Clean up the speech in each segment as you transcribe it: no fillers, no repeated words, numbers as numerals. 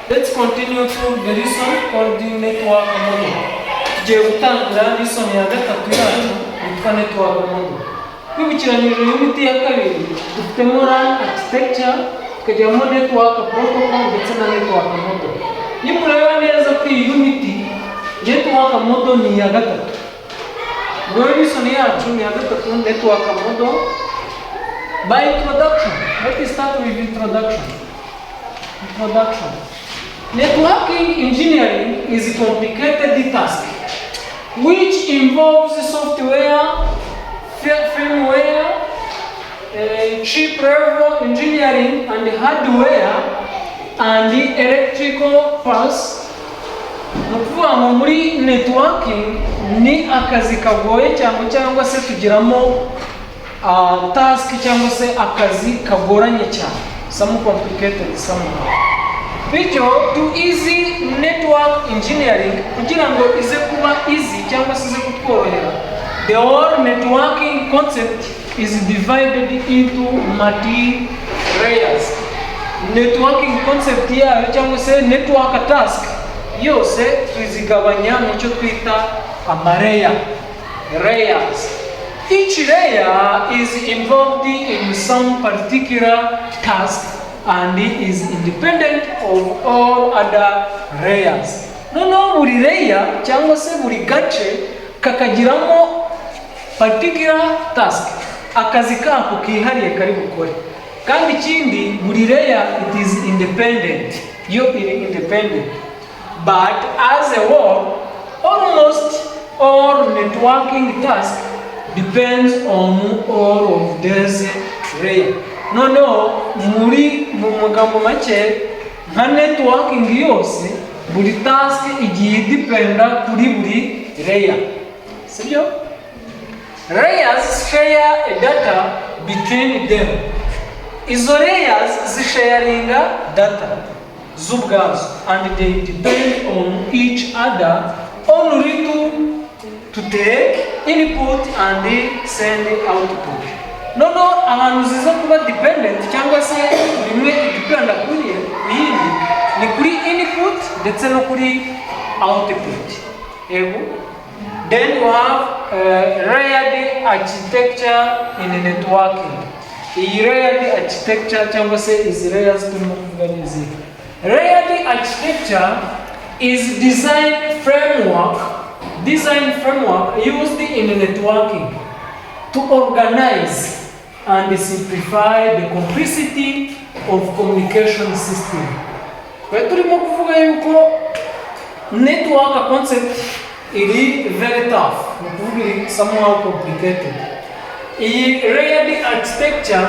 Let's continue through the lesson called the network model. Tugiye gutangira lesson ya gatatu yacu yitwa network model. Kwibukiranyije unit ya kabiri dufitemo LAN architecture, tukajyamo network protocol ndetse na network model. Nimureba neza ko iyi unit network model ni ya gatatu. Lesson yacu ni ya gatatu, network model. By introduction, let's start with introduction. Networking engineering is a complicated task which involves software, firmware, chip level engineering, and hardware and electrical parts. Nukuvuga muri networking ni akazi kagoye cyangwa se tugiramo task cyangwa se akazi kagoranye cyane, some complicated somehow. Bityo to easy network engineering kugira ngo ize kuba easy cyangwa se ize kutworohera, the whole networking concept is divided into multi layers. Networking concept yayo cyangwa se network task yose tuzigabanya mu cyo twita layers. Each layer is involved in some particular task and is independent of all other layers. Noneho buri layer cyangwa se buri gace kakagiramo particular task, akazi kako kihariye kari gukora. Kandi ikindi buri layer it is independent, yo iri independent. But as a whole, almost all networking tasks depends on all of these layers. No, muri mu magambo make nka networking yose buri task igiye dependa kuri buri layer. Sibyo? Layers share a data between them. Izo layers zisharinga data z'ubwazo and they depend on each other only to take input and send output. Noneho ahantu ziza kuba dependent cyangwa se bimwe dependa kuri yindi ni kuri input ndetse no kuri output. Then you have layered architecture in networking. Iyi layered architecture cyangwa se izi layers turimo kuvuga n'izi. Layered architecture is design framework used in networking to organize and simplify the complexity of communication system. Turimo kuvuga yuko network concept iri very tough, iri somehow complicated. Iyi layered architecture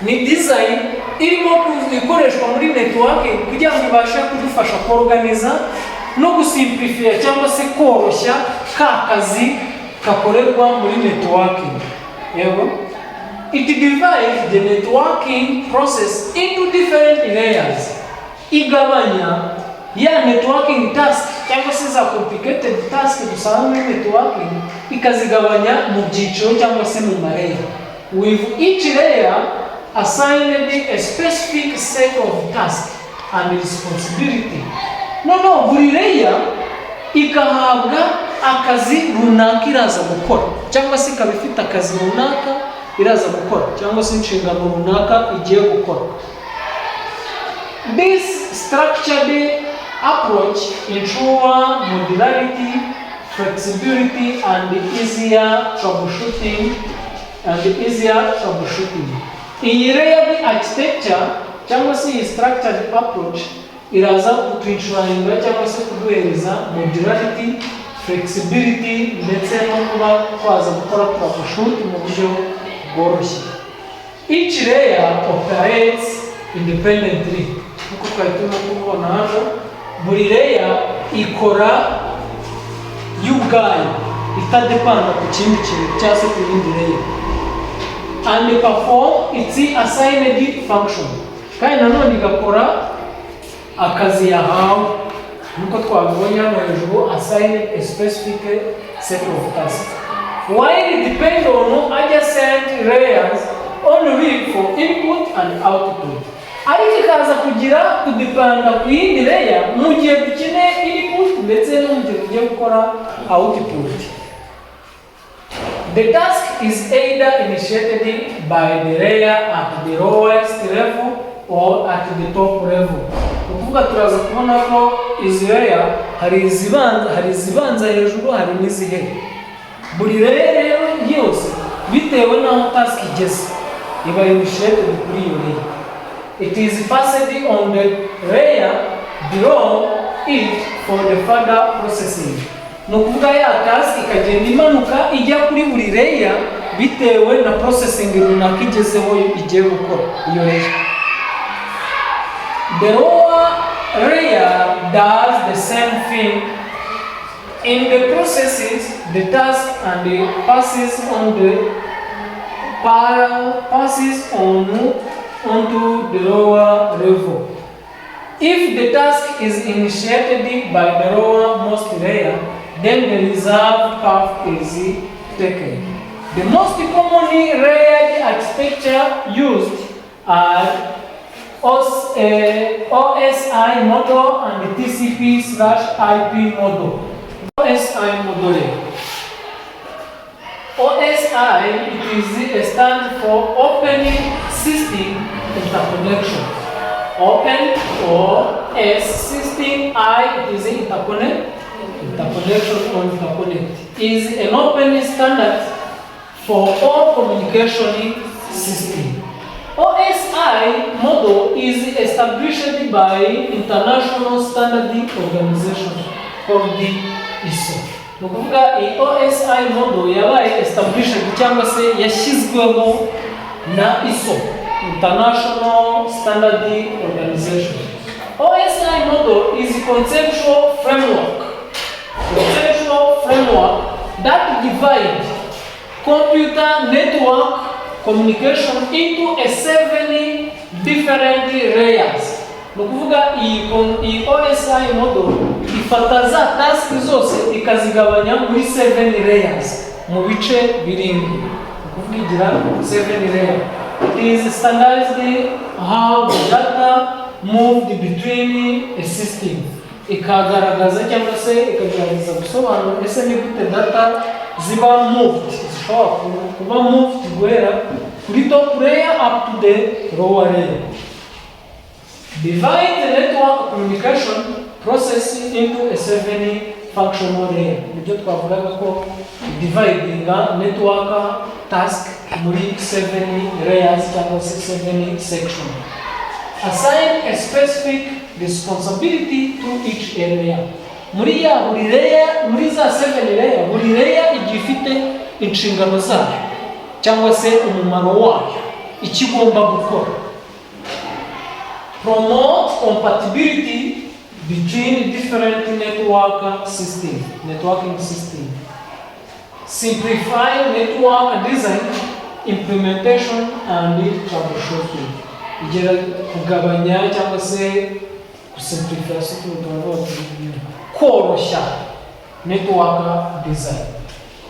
ni design irimo ikoreshwa muri networking kugira ngo ibashe kudufasha kuorganiza no gusimplify cyangwa se koroshya kazi kakorerwa muri networking. It divides the networking process into different layers. Igabanya ya networking task cyangwa se za complicated task dusanga muri networking ikazigabanya mu byiciro cyangwa se mu layer, with each layer assigned a specific set of tasks and responsibility. Buri layer ikahabwa akazi runaka iraza gukora cyangwa se ikabifita akazi runaka iraza gukora cyangwa se inshingano runaka igiye gukora. This structured approach ensures modularity, flexibility, and easier troubleshooting. Iyi layered architecture cyangwa se iyi structured approach iraza kutuenshuringa cyangwa se kuduhereza modularity, flexibility ndetse no kuba twaza gukora troubleshoot mu buryo bworoshye. Each layer operates independently. Nkuko twahitamo kubona hano, buri layer ikora y'ubwayo itadepanda ku kindi kintu cyangwa se ku yindi layer and perform its assigned function. Kandi nanone igakora akazi yahawe nkuko twabonye hano hejuru, assign a specific set of tasks, while it depends on adjacent layers only for input and output. Ariko ikaza kugira kudipanda ku yindi layer mu gihe dukeneye input ndetse no mu gihe tugiye gukora output. The task is either initiated by the layer at the lowest level or at the top level. Ukuvuga turaza kubona ko izi layer hari izibanza hejuru hari n'izihera. Buri layer rero yose bitewe n'aho task igeze iba initiated kuri iyo layer. It is passed on the layer below it for the further processing. Nukuvuga ya task ikagenda imanuka ijya kuri buri layer bitewe na processing runaka igezeho igiye gukora iyo layer. The lower layer does the same thing. In the processes, the task and the passes onto the lower level. If the task is initiated by the lowermost layer, then the reserved path is taken. The most commonly layered architecture used are OSI model and TCP/IP model. OSI model. OSI it stands for Open System Interconnection. Open or S system, I it is interconnection or interconnect. Is an open standard for all communication system. OSI model is established by International Standarding Organization called the ISO. Nukuvuga OSI model yabaye established cyangwa se yashyizweho na ISO, International Standarding Organization. OSI model is a conceptual framework that divides computer network communication into 7 different layers. Nukuvuga iyi OSI model ifataza task zose ikazigabanya muri 7 layers mu bice birindwi. Nukuvuga igira 7 layers. It is standardized how the data moved between a system. Ikagaragaza cyangwa se ikagaragaza gusobanura ese ni gute data ziba moved, zishobora kuba moved guhera kuri top layer up to the lower layer. Divide the network communication process into a 7 functional layer. Nibyo twavugaga ko dividing network task muri 7 layers cyangwa se 7 sections. Assign a specific responsibility to each area. Muri za 7 layer, buri layer igifite inshingano zayo cyangwa se umumaro wayo ikigomba gukora. Promote compatibility between different networking system. Simplify network design, implementation and troubleshooting. Igera kugabanya cyangwa se gusimplify koroshya network design.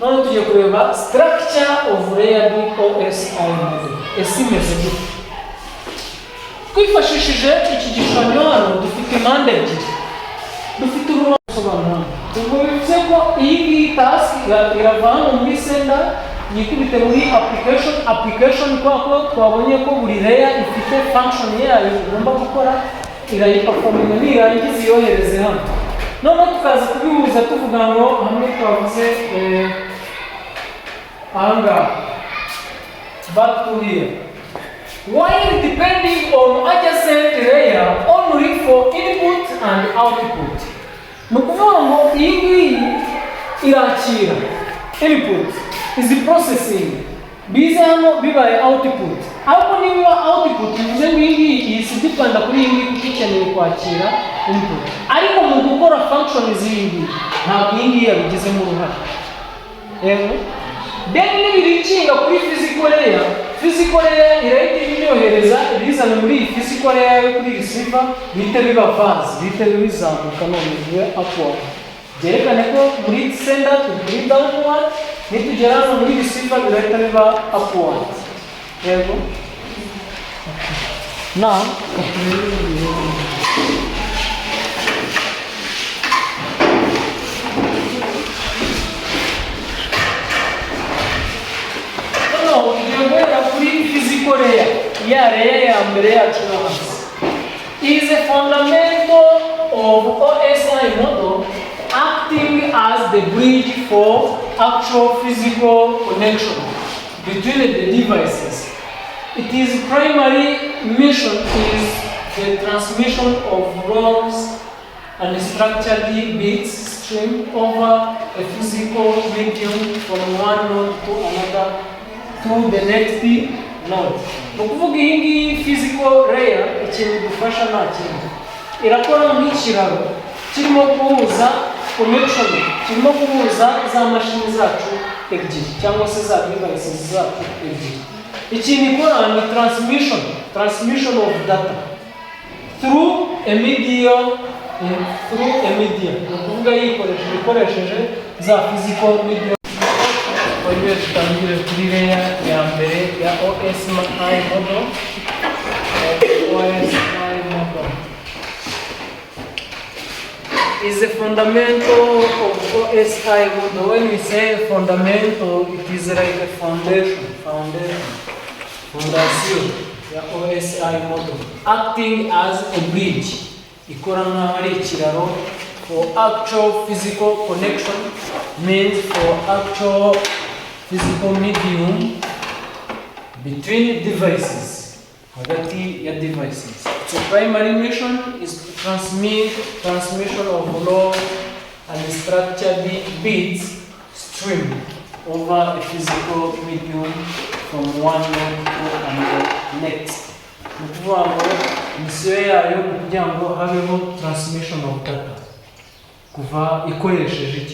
None tugiye kureba structure of layered OSI model. Esimeze gute? Twifashishije iki gishushanyo hano dufite impande ebyiri. Dufite uruhande rusobanura. Ubwo bivuze ko iyi task irava hano muri sender yikubite muri application kwa ko twabonye ko buri layer ifite function yayo igomba gukora irayiperforminga nirangiza iyohereze hano. None tukaza kubihuza tuvuga ngo hamwe twavuze ahangaha back to here. While depending on adjacent layer only for input and output. Nukuvuga ngo iyi ngiyi irakira input is processing bize hano bibaye output. Ariko niba output bivuze ngo iyi ngiyi isidipanda kuri iyi ngiyi kuko ikeneye kwakira input. Ariko mu gukora function zindi ntabwo iyi ngiyi yabigizemo uruhare. Then nibirikinga kuri physical layer irahita ibinyohereza ibizana muri iyi physical layer yo kuri receiver bihita biba vase bihita bizamuka none bibe upward. Byerekane ko muri sender turi downward nitugera hano muri receiver birahita biba upward. Yego. Now, physical layer, is a fundamental of OSI model acting as the bridge for actual physical connection between the devices. Its primary mission is the transmission of rows and structured bits stream over a physical medium from one node to another to the next node. Ukuvuga iyi physical layer ikintu dufasha nta kintu irakora nk'ikiraro kirimo guhuza connection, kirimo guhuza za mashini zacu ebyiri cyangwa se za devices zacu ebyiri. Ikintu ikora ni transmission of data through a medium. Ukuvuga ikoresheje za physical medium. Oyo tutangire kuri layer ya mbere ya OSI model. OSI model is a fundamental of OSI model. When we say fundamental, it is like a foundation ya OSI model, acting as a bridge. Ikora nk'ari ikiraro for actual physical connection, means for actual physical medium between devices, hagati ya devices. So primary mission is to transmission of raw and structured bits stream over a physical medium from one node to another next. Misiyo yayo kugira ngo habeho transmission of data kuva ikoresheje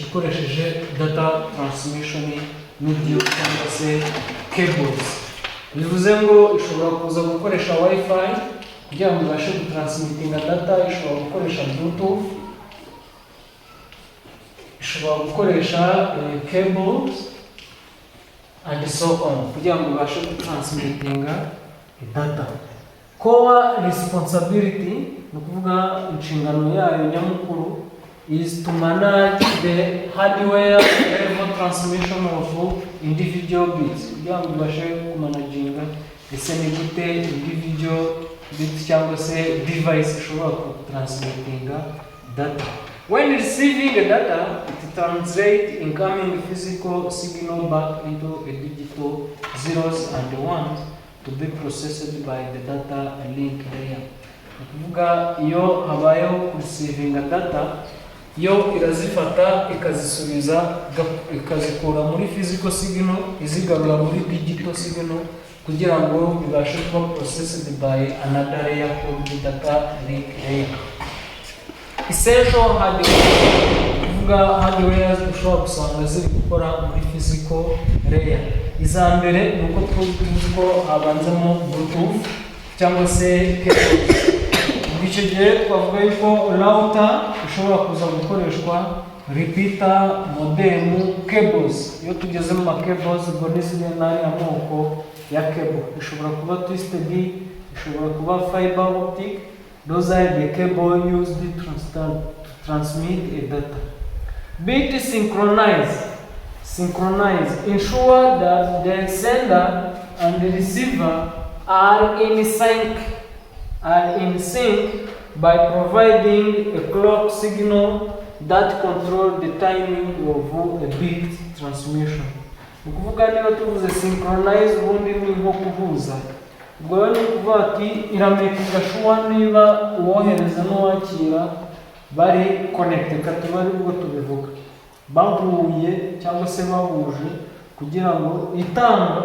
data transmission medium cyangwa se cables. Bivuze ngo ishobora kuza gukoresha wifi kugira ngo ibashe gutransmittinga data, ishobora gukoresha bluetooth, ishobora gukoresha cables and so on kugira ngo ibashe gutransmittinga data. Core responsibility, nukuvuga inshingano yayo nyamukuru, is to manage the hardware level transmission of individual bits. Kugira ngo ibashe kumanaginga ese ni gute individual bits cyangwa se device ishobora kutransmittinga data. When receiving the data, it translates incoming physical signal back into a digital zeros and ones to be processed by the data link layer. Ukuvuga iyo habayeho receiving data, yo irazifata ikazisubiza ikazikura muri physical signal izigarura muri digital signal kugira ngo bibashe kuba processed by another layer called the data link layer. Essential hardware, kuvuga hardware ushobora gusanga ziri gukora muri physical layer. Iza mbere nuko tuzi ko habanzamo bluetooth cyangwa se cables. Icyo gihe twavuga yuko router ishobora kuza gukoreshwa, repeater, modem, cables. Iyo tugeze mu cables ubwo n'izindi n'ari amoko ya cable. Ishobora kuba twisted, ishobora kuba fiber optic. Those are the cable used to transmit a data. Bit synchronize, ensure that the sender and the receiver are in sync by providing a clock signal that controls the timing of a bit transmission. Ukuvuga niba tuvuze synchronize ubundi ni nko kuhuza. Ubwo ni ukuvuga ati iramakinga sure niba uwohereza n'uwakira bari connected, katubari ubwo tubivuga bahuye cyangwa se bahuje kugira ngo itanga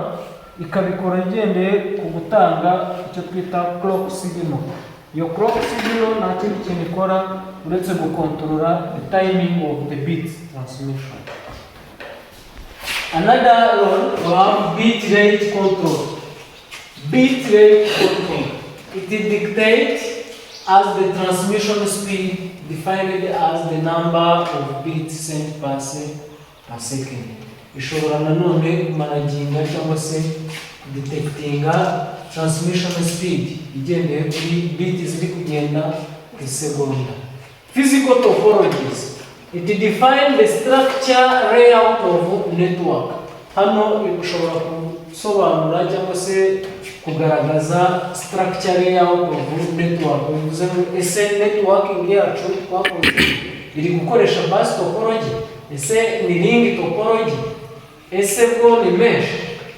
ikabikora igendeye ku gutanga icyo twita clock signal. Iyo clock signal nta kindi kintu ikora uretse gukontorora the timing of the bit transmission. Another role we have bit rate control. It dictates as the transmission speed defined as the number of bits sent per second. Ishobora nanone managinga cyangwa se detectinga transmission speed igendeye kuri bit ziri kugenda ku isegonda. Physical topologies, it defines the structure layout of network. Hano bishobora gusobanura cyangwa se kugaragaza structure layout of network. Bivuze ngo ese networking yacu twakoze iri gukoresha bus topology, ese ni ring topology, ese bwo ni mesh,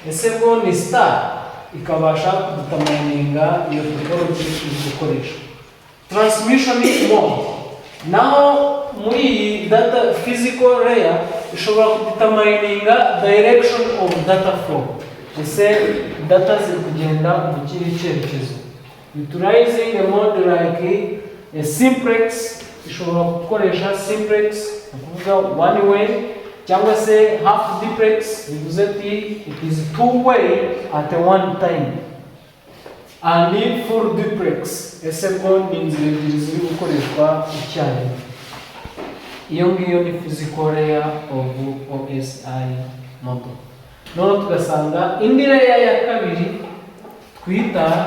ese bwo ni star, ikabasha kudetamininga iyo topology iri gukoresha. Transmission mode, now muri data physical layer ishobora kudetamininga direction of data flow, ese data ziri kugenda mu kindi cyerekezo. Utilizing a mode like a simplex, ishobora gukoresha simplex ukuvuga one way cyangwa se half duplex, bivuze ati it is two way at one time, and full duplex ese bwo ni inzira ebyiri ziri gukoreshwa icyarimwe. Iyo ngiyo ni physical layer of OSI model. None tugasanga indi layer ya kabiri twita